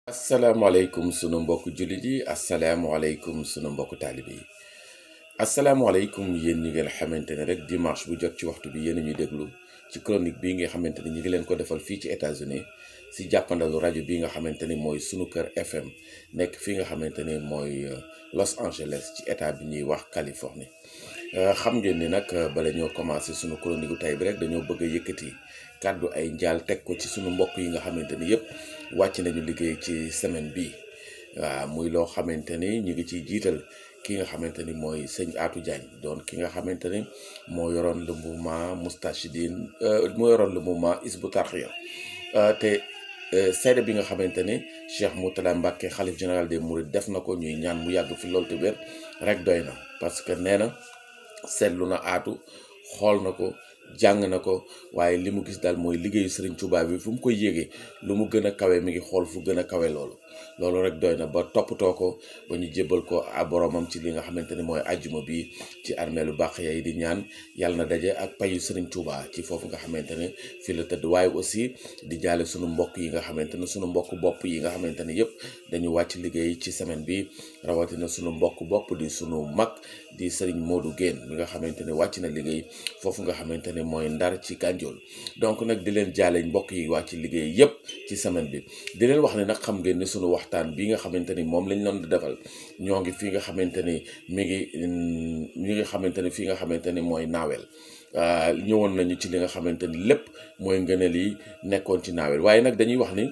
asalaamaaleykum sunu mbokku jullit yi asalaamaaleykum sunu mbokku taalibe yi asalaamaaleykum yéen ñi ngeen xamante ne rek dimanche bu jot ci waxtu bi yéen a ñuy déglu ci chronique bii nga xamante ne ñi ngi leen ko defal fii ci États-Unis si jàppandalu rajo bii nga xamante ni mooy sunu kër FM nekk fii nga xamante ni mooy Los Angeles ci état bi ñuy wax Californie. xam ngeen ni nag bala ñoo commencé sunu chronique gu tey bi rek dañoo bëgg a yëkkati kàddu ay njaal teg ko ci sunu mbokk yi nga xamante ni yëpp wàcc nañu liggéey ci semaine bii waaw muy loo xamante ni ñu ngi ciy jiital ki nga xamante ni mooy sëñ Atou Diagne doon ki nga xamante ni moo yoroon le mouvement Moustachidine moo yoroon le mouvement Hizbut Tarqiyyah te seede bi nga xamante ni Cheikh Mourtada Mbacké xalif général des Mourides def na ko ñuy ñaan mu yàgg fi loolu te wér rek doy na parce que nee na seetlu na Atou xool na ko jàng na ko waaye li mu gis daal mooy liggéeyu Serigne Touba bi fu mu koy yéegee lu mu gën a kawe mi ngi xool fu gën a kawe loolu rek doy na ba toppatoo ko ba ñu jébbal ko boromam ci li nga xamante ne mooy ajjuma bi ci armeelu Baqiya yi di ñaan yàlla na daje ak payu Serigne Touba ci foofu nga xamante ne fi la tëdd waaye aussi di jaale sunu mbokk yi nga xamante ne sunu mbokk bopp yi nga xamante ne yëpp dañu wàcc liggéey ci semaine bi rawatina sunu mbokk bopp di sunu mag di Serigne Modou Guène bi nga xamante ne wàcc na liggéey foofu nga xamante ne mooy Ndar ci Gandiol donc nag di leen jaale mbokk yi wàcc liggéey yëpp ci semaine bi di leen wax ne nag xam ngeen ni sunu waxtaan bi nga xamante ni moom lañ doon defal ñoo ngi fi nga xamante ni ñi nga xamante ni fii nga xamante ni mooy naawel ñëwoon nañu ci li nga xamante ni lépp mooy ngëneel yi nekkoon ci naawel waaye nag dañuy wax ni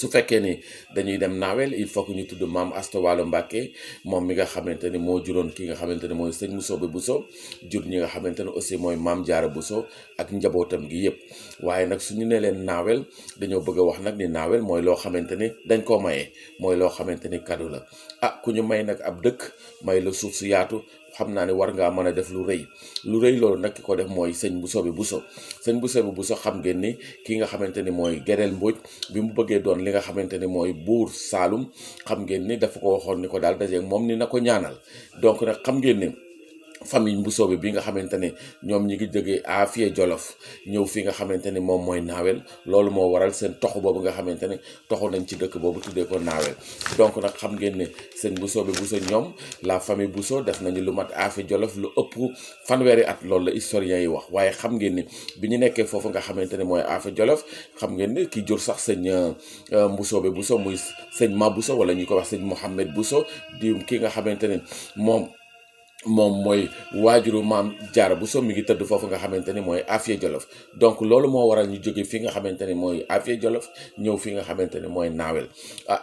su fekkee ni dañuy dem naawel il faut que ñu tudd maam Asta Walo Mbacké moom mi nga xamante ni moo juróon ki nga xamante ne mooy sëñ Mousso Bousso jur ñi nga xamante ne aussi mooy maam Jaara Bousso ak njabootam gi yëpp waaye nag suñu ne leen naawel dañoo bëgg a wax nag ni naawel mooy loo xamante ni dañ koo mayee mooy loo xamante ni cadeau la ku ñu may nag ab dëkk may la suuf su yaatu xam naa ne war ngaa mën a def lu rëy loolu nag ki ko def mooy sëñ Bousso Bousso xam ngeen ni ki nga xamante ni mooy Gédel Mbodj bi mu bëggee doon li nga xamante ni mooy buur Saalum xam ngeen ni dafa ko waxoon ni ko daal dajeeg moom ni na ko ñaanal donc nag xam ngeen ni famille Mbusoobe bi nga xamante ne ñoom ñi ngi jógee Afia Jolof ñëw fi nga xamante ni moom mooy naawel loolu moo waral seen toxu boobu nga xamante ne toxu nañ ci dëkk boobu tuddee ko naawel donc nag xam ngeen ne seen Mbusoobe Bousso ñoom la famille Bousso def nañu lu mat Afia Jolof lu ëpp fanweeri at loolu la historiens yi wax waaye xam ngeen ni bi ñu nekkee foofu nga xamante ne mooy Afia Jolof xam ngeen ni ki jur sax sëñ Mbusoobe Bousso muy sëñ Ma Bousso wala ñu ko wax sëñ Mohamed Bousso di ki nga xamante ne moom mooy waajuru maam Jaara Bousso mi ngi tëdd foofu nga xamante ni mooy Afia Jolof donc loolu moo waral ñu jóge fi nga xamante ni mooy Afia Jolof ñëw fi nga xamante ni mooy naawel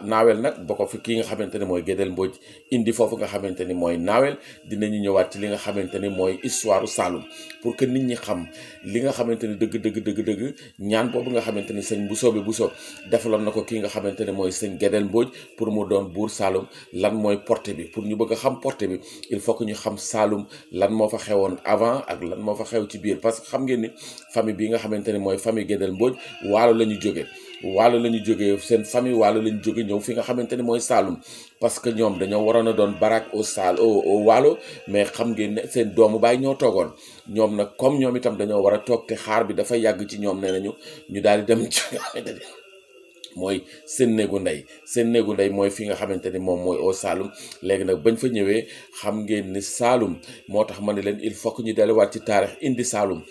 naawel nag boo ko fi ki nga xamante ni mooy Gédel Mbodj indi foofu nga xamante ni mooy naawel dinañu ñëwaat ci li nga xamante ni mooy histoire Saloum pour que nit ñi xam li nga xamante ni dëgg ñaan boobu nga xamante ni sëñ Mbusoobe Bousso defaloon na ko ki nga xamante ni mooy sëñ Gédel Mbodj pour mu doon buur Saloum lan mooy portée bi pour ñu bëgg a xam portée bi il faut que ñu xam Saloum lan moo fa xewoon avant ak lan moo fa xew ci biir parce que xam ngeen ni famille bi nga xamante ni mooy famille Gédel Mbodj waalo la ñu jógee seen famille waalo la ñu jóge ñëw fi nga xamante ni mooy Saloum parce que ñoom dañoo waroon a doon barak au waalo mais xam ngeen ne seen doomu baay ñoo toogoon ñoom nag comme ñoom itam dañoo war a toog te xaar bi dafa yàgg ci ñoom nee nañu ñu daal di dem ci mooy seen néegu ndey mooy fi nga xamante ni moom mooy au Saloum léegi nag bañ fa ñëwee xam ngeen ni Saloum moo tax ma ne leen il faut que ñu delluwaat ci taarix indi Saloum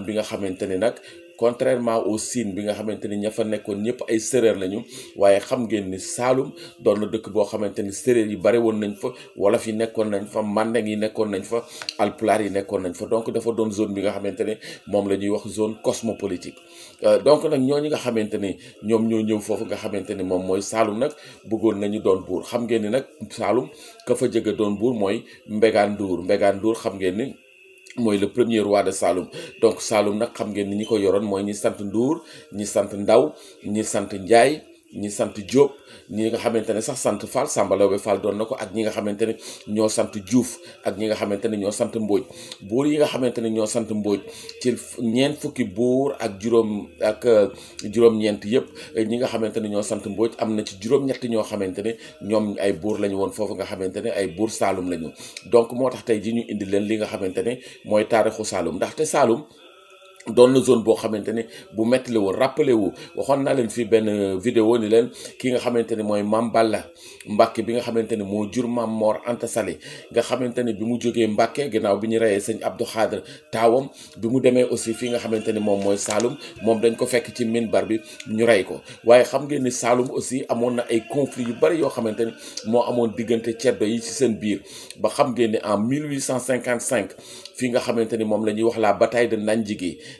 bi nga xamante ni nag contrairement au Sine bi nga xamante ni ña fa nekkoon ñëpp ay séréer lañu waaye xam ngeen ni Saloum doon na dëkk boo xamante ni séréer yi bari woon nañ fa wolof yi nekkoon nañ fa mandeng yi nekkoon nañ fa alpulaar yi nekkoon nañ fa donc dafa doon zone bi nga xamante ne moom la ñuy wax zone cosmopolitique donc nag ñooñu nga xamante ni ñoom ñoo ñëw foofu nga xamante ni moom mooy Saloum nag bëggoon nañu doon buur xam ngeen ni nag Saloum ka fa jëgg doon buur mooy Mbégaan Ndour xam ngeen ni mooy le premier roi de Saloum donc Saloum nag xam ngeen ni ñi ko yoroon mooy ñi sant Ndour ñi sant Ndaw ñi sant Njaay ñi sant Diop ñi nga xamante ne sax sant Fall Samba Lawbe Fall doon na ko ak ñi nga xamante ne ñoo sant Diouf ak ñi nga xamante ne ñoo sant Mbodj buur yi nga xamante ne ñoo sant Mbodj ci ñeent fukki buur ak juróom-ñeent yëpp ñi nga xamante ne ñoo sant Mbodj am na ci juróom-ñett ñoo xamante ne ñoom ay buur lañu woon foofu nga xamante ne ay buur Saloum lañu donc moo tax tey ji ñu indi leen li nga xamante ne mooy taarixu Saloum ndaxte Saloum doon na zone boo xamante ni bu metti la woon rappelé wu waxoon naa leen fii benn vidéo ni leen ki nga xamante ni mooy Maam Balla Mbàkke bi nga xamante ni moo jur Maam Mor Anta Sali nga xamante ni bi mu jógee Mbàkke ginnaaw bi ñu reyee sëñ Abdou Khadre taawam bi mu demee aussi fi nga xamante ni moom mooy Saalum moom dañ ko fekk ci minbar bi ñu rey ko waaye xam ngeen ni Saalum aussi amoon na ay conflits yu bari yoo xamante ni moo amoon diggante ceddo yi ci seen biir ba xam ngeen ni en 1855 fi nga xamante ni moom la ñuy wax la bataille de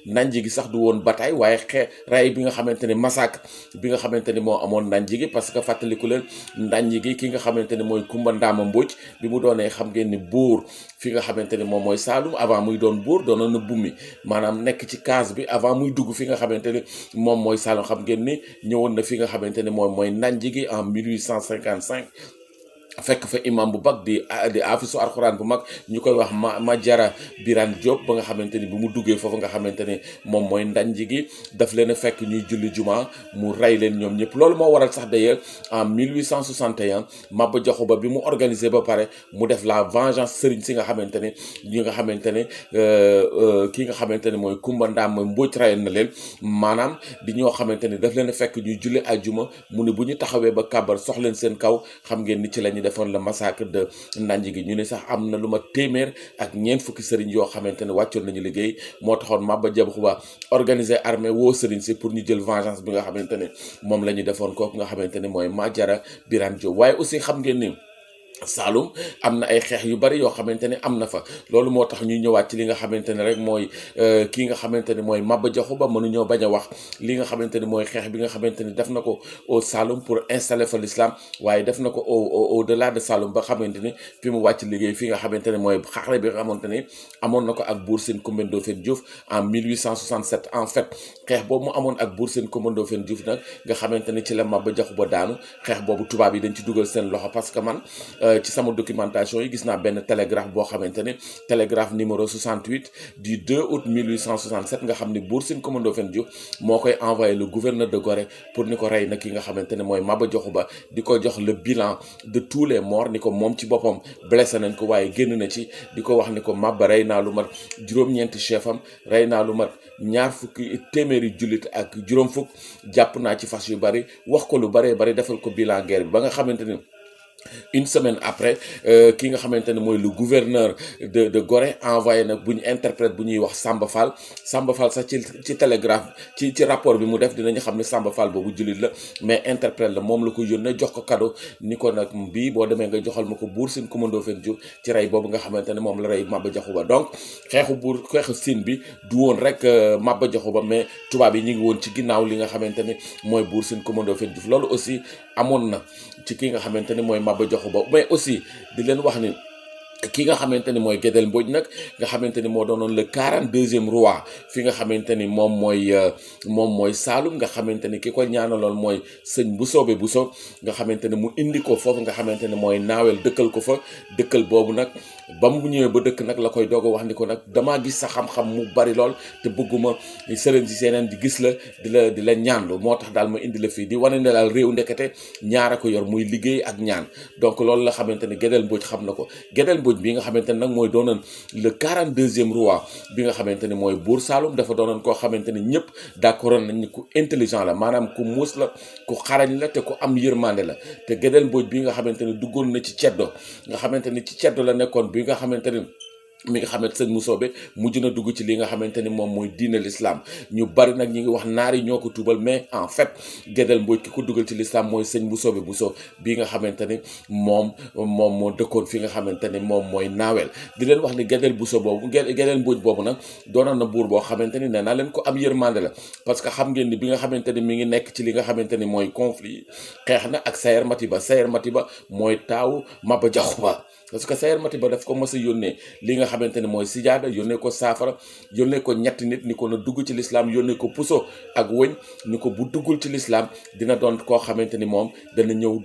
Nanjigi sax du woon bataille waaye rey bi nga xamante ni massacre bi nga xamante ni moo amoon Nanjigi parce que fàttaliku leen Nanjigi ki nga xamante ni mooy Kumba Ndaama Mbóoj bi mu doonee xam ngeen ni buur fi nga xamante ni moom mooy Saalum avant muy doon buur doonoon na bummi maanaam nekk ci case bi avant muy dugg fi nga xamante ni moom mooy Saalum xam ngeen ni ñëwoon na fi nga xamante ni moom mooy Nanjigi en 1855 fekk fa imam bu mag di afisu alxuraan bu mag ñu koy wax ma jara Birane Diop ba nga xamante ni bu mu duggee foofu nga xamante ni moom mooy Nanjigi daf leen a fekk ñuy julli juma mu rey leen ñoom ñëpp loolu moo waral sax d'ailleurs en 1861 Maba Jaxu Ba bi mu organisé ba pare mu def la vengeance sëriñ si nga xamante ni ñi nga xamante ne ki nga xamante ni mooy Kumba Ndaam Mbóoj reyal na leen maanaam di ñoo xamante ni daf leen a fekk ñuy julli ajjuma mu ne bu ñu taxawee ba kàbbar soxleen seen kaw xam ngeen ni ci lañu defoon le massacre de Nanjigi ñu ne sax am na lu ma téeméer ak ñeent fukki sëriñ yoo xamante ne wàccoon nañu liggéey moo taxoon Maba Jaxu Ba organiser armée woo sëriñ si pour ñu jël vengeance bi nga xamante ne moom la ñu defoon kooku nga xamante ne mooy Madiara Birane Diop waaye aussi xam ngeen ni Saalum am na ay xeex yu bari yoo xamante ne am na fa loolu moo tax ñuy ñëwaat ci li nga xamante ne rek mooy kii nga xamante ne mooy Maba Jaxu Ba mënuñoo bañ a wax li nga xamante ne mooy xeex bi nga xamante ni def na ko au Saalum pour installer fa l'islam waaye def na ko au delà de Saalum ba xamante ni fi mu wàcc liggéey fi nga xamante ne mooy xare bi nga xamante ni amoon na ko ak Buur Sine Coumba Ndoffène Diouf en 1867 en fait xeex boobu mu amoon ak Buur Sine Coumba Ndoffène Diouf nag nga xamante ni ci la Maba Jaxu Ba daanu xeex boobu tubaab yi dañ ci dugal seen loxo parce que man ci sama documentation yi gis naa benn télégraphe boo xamante ne télégraphe numéro 68 du 2 août 1867 nga xam ne Buur Sine Coumba Ndoffène Diouf moo koy envoyé le gouverneur de Gorée pour ni ko rey na ki nga xamante ne mooy Maba Jaxu Ba di ko jox le bilan de tous les morts ni ko moom ci boppam blessé nañ ko waaye génn na ci di ko wax ni ko Maba rey naa lu mat juróom-ñeenti chef am rey naa lu mat ñaar fukki téeméeri jullit ak juróom fukk jàpp naa ci fas yu bari wax ko lu baree bari defal ko bilan guerre bi ba nga xamante ni une semaine après ki nga xamante ne mooy le gouverneur de Gorée envoyé nag bu ñu interprète bu ñuy wax Samba Fall sax ci télégraphe ci rapport bi mu def dinañu xam ne Samba Fall boobu jullit la mais interprète la moom la ko yónnee jox ko cadeau ni ko nag bii boo demee nga joxal ma ko Buur Sine Coumba Ndoffène Diouf ci rey boobu nga xamante ne moom la rey Maba Jaxu Ba donc xeexu Sine bi du woon rek Maba Jaxu Ba mais tubaab yi ñu ngi woon ci ginnaaw li nga xamante ne mooy Buur Sine Coumba Ndoffène Diouf loolu aussi amoon na ci ki nga xamante ne mooy Maba Jaxu Ba mais aussi di leen wax ni ki nga xamante ni mooy Gédel Mbodj nag nga xamante ni moo doonoon le 42e roi fi nga xamante ni moom mooy Saalum nga xamante ni ki ko ñaanaloon mooy sëñ Bousso nga xamante ne mu indi ko foofu nga xamante ne mooy naawel dëkkal ko fa dëkkal boobu nag ba mu ñëwee ba dëkk nag la koy doog a wax ni ko nag damaa gis sa xam-xam mu bari lool te bëgguma sëriñ si seeneen di gis la di la ñaanlu moo tax daal ma indi la fii di wane ne daal réew ndekete ñaara ko yor muy liggéey ak ñaan donc loolu la xamante ni Gédel Mbodj xam na ko Gédel Mbodj bi nga xamante ne nag mooy doonoon le 42e roi bi nga xamante ne mooy buur Saalum dafa doonoon koo xamante ne ñëpp d'accord nañ ni ku intelligent la maanaam ku muus la ku xarañ la te ku am yërmande la te Gédel Mbodj bi nga xamante ne duggoon na ci ceddo nga xamante ni ci ceddo la nekkoon bi nga xamante ni mi nga xamante sëñ Musobe mujj na dugg ci li nga xamante ni moom mooy diine l'islam ñu bari nag ñi ngi wax naar yi ñoo ko tuubal mais en fait Gédel Mbodj ki ko dugal ci l'islam mooy sëñ Musobe Bousso bi nga xamante ni moom moo dëkkoon fi nga xamante ni moom mooy naawel di leen wax ni Gédel Bousso boobu Gédel Mbodj boobu nag doonoon na buur boo xamante ni nee naa leen ko am yërmande la parce que xam ngeen ni bi nga xamante ni mi ngi nekk ci li nga xamante ni mooy conflit yi xeex na ak Sayer Matiba mooy taawu Maba Jaxu Ba parce que Sayer Matiba daf ko mës a yónnee li nga xamante ne mooy sijaada yónnee ko saafara yónnee ko ñetti nit ni ko na dugg ci lislaam yónnee ko puso ak wëñ ni ko bu duggul ci lislaam dina doon koo xamante ni moom dana ñëw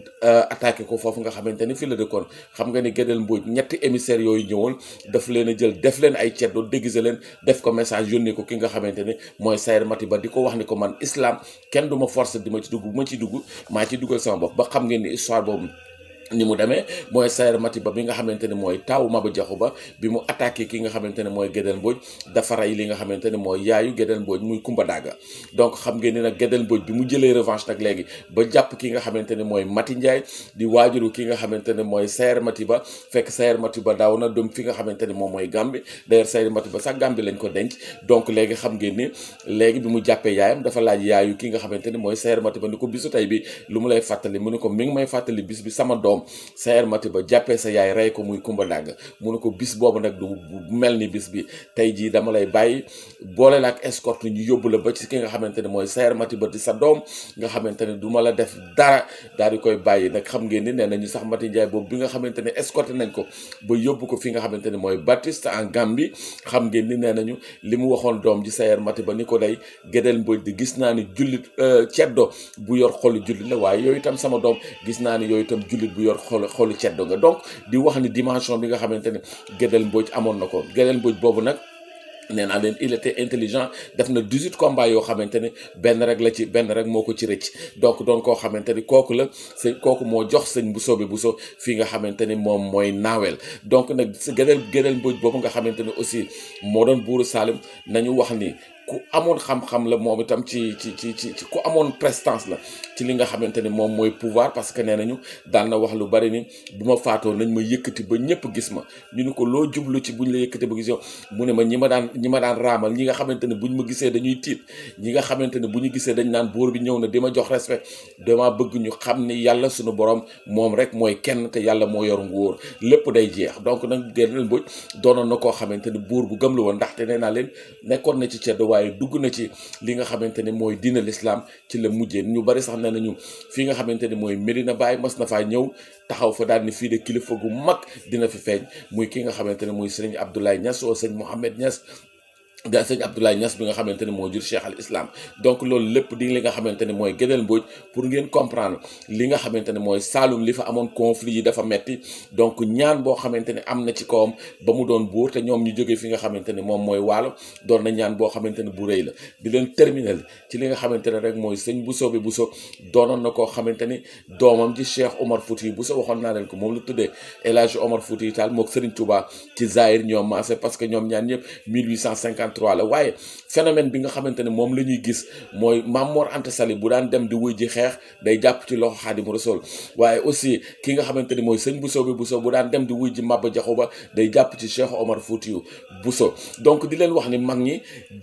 attaqué ko foofu nga xamante ni fi la dëkkoon xam nga ni Gédel Mbodj ñetti émissaires yooyu ñëwoon daf leen a jël def leen ay ceddo déguisé leen def ko message yónnee ko ki nga xamante ni mooy Sayer Matiba di ko wax ni ko man islam kenn du ma force di ma ci dugg bu ma ciy dugg maa ci duggal sama bopp ba xam ngeen ni histoire boobu ni mu demee mooy Sayer Matiba bi nga xamante ne mooy taawu Maba Jaxu Ba bi mu attaqué ki nga xamante ne mooy Gédel Mbodj dafa rey li nga xamante ne mooy yaayu Gédel Mbodj muy Kumba Daga donc xam ngeen ni nag Gédel Mbodj bi mu jëlee revanche nag léegi ba jàpp ki nga xamante ne mooy Mati Ndiaye di waajuru ki nga xamante ne mooy Sayer Matiba fekk Sayer Matiba daaw na dem fi nga xamante ne moom mooy Gambie d'ailleurs Sayer Matiba sax Gambie lañ ko denc donc léegi xam ngeen ni léegi bi mu jàppee yaayam dafa laaj yaayu ki nga xamante ne mooy Sayer Matiba ni ko bisu tey bi lu mu lay fàttali mu ne ko mi ngi may fàttali bis bi sama doom Sayer Matiba jàppee sa yaay rey ko muy Kumba Dagga mu ne ko bis boobu nag du mel ni bis bi tey jii dama lay bàyyi boole la ak escorte ñu yóbbu la ba ci ki nga xamante ne mooy Sayer Matiba di sa doom nga xamante ne du ma la def dara daal di koy bàyyi nag xam ngeen ni nee nañu sax Mati Ndiaye boobu bi nga xamante ne escorté nañ ko ba yóbbu ko fi nga xamante ne mooy Baptiste en Gambie xam ngeen ni nee nañu li mu waxoon doom ji Sayer Matiba ni ko day Gédel Mbodj di gis naa ni jullit ceddo bu yor xolu jullit la waaye yooyu itam sama doom gis naa ni yooyu itam jullit bu yor xolu ceddo nga donc di wax ni dimension bi nga xamante ne Gédel Mbodj amoon na ko Gédel Mbodj boobu nag nee naa leen il était intelligent def na 18 combats yoo xamante ne benn rek moo ko ci rëcc donc doon koo xamante ni kooku moo jox sëñ Bousso fii nga xamante ni moom mooy naawel donc nag Gédel Mbodj boobu nga xamante ne aussi moo doon buuru Saalum nañu wax ni ku amoon xam-xam la moom itam ci ku amoon prestance la ci li nga xamante ni moom mooy pouvoir parce que nee nañu daan na wax lu bari ni bu ma faatoo nañ ma yëkkati ba ñëpp gis ma ñu ni ko loo jublu ci buñ la yëkkati ba gis yow mu ne ma ñi ma daan raamal ñi nga xamante ne buñ ma gisee dañuy tiit ñi nga xamante ne bu ñu gisee dañ naan buur bi ñëw na di ma jox respect dama bëgg ñu xam ni yàlla suñu borom moom rek mooy kenn te yàlla moo yor nguur lépp day jeex donc nag Gédel Mbodj doonoon na koo xamante ni buur bu gëm la woon ndaxte nee naa leen nekkoon na ci ceddo waaye dugg na ci li nga xamante ne mooy diina l'islam ci la mujjee ñu bari sax nee nañu fii nga xamante ne mooy Medina Baye mas na faa ñëw taxaw fa daal ni fii de kilifa gu mag dina fi feeñ muy ki nga xamante ne muy sëriñ Abdoulaye Niass oo sëñ Mohamed Niass da sëñ Abdoulaye Niass bi nga xamante ne moo jur Cheikh al Islam donc loolu lépp di li nga xamante ne mooy Gédel Mbodj pour ngeen comprendre li nga xamante ne mooy Saalum li fa amoon conflit yi dafa metti donc ñaan boo xamante ne am na ci kawam ba mu doon buur te ñoom ñu jógee fi nga xamante ne moom mooy Waalo doon na ñaan boo xamante ne bu rëy la di leen terminal ci li nga xamante ne rek mooy sëñ Bousso doonoon na koo xamante ni doomam ji Cheikh Omar Fouti Bousso waxoon naa leen ko moom la tuddee El Hadj Omar Fouti Tall mook Serigne Touba ci Zahir ñoom maase parce que ñoom ñaan ñëpp 1853 la waaye phénomène bi nga xamante ne moom la ñuy gis mooy Mame Mor Anta Sali bu daan dem di wuy ji xeex day jàpp ci loxo Xaadimu Rasuul waaye aussi ki nga xamante ni mooy sëñ Bousso bu daan dem di wuy ji Maba Jaxu Ba day jàpp ci Cheikh Omar Foutiyou Bousso donc di leen wax ni mag ñi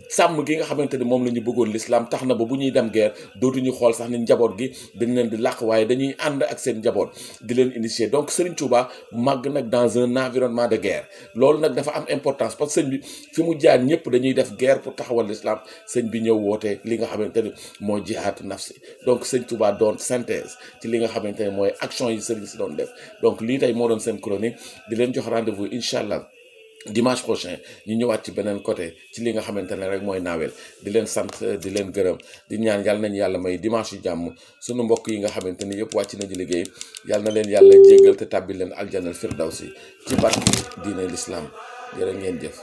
sàmm gi nga xamante ni moom la ñu bëggoon l'islam tax na ba bu ñuy dem guerre dootuñu xool sax ni njaboot gi dañ leen di làq waaye dañuy ànd ak seen njaboot di leen initier donc Serigne Touba màgg nag dans un environnement de guerre loolu nag dafa am importance parce que sëñ bi fi mu jaar ñëpp dañuy def guerre pour taxawal l'islam sëñ bi ñëw woote li nga xamante ne mooy jihaatu nafsi donc sëñ Touba doon synthèse ci li nga xamante ne mooy action yi sëriñ si doon def donc lii tey moo doon seen chronique di leen jox rendez-vous incha allah dimanche prochain ñu ñëwaat ci beneen côté ci li nga xamante ne rek mooy naawel di leen sant di leen gërëm di ñaan yàlla nañ yàlla may dimanche yu jàmm sunu mbokk yi nga xamante ni yëpp wàcc nañu liggéey yàlla na leen yàlla jéggal te tàbbi leen aljanal firdawsi ci barke diine l'islam jërë ngeen jëf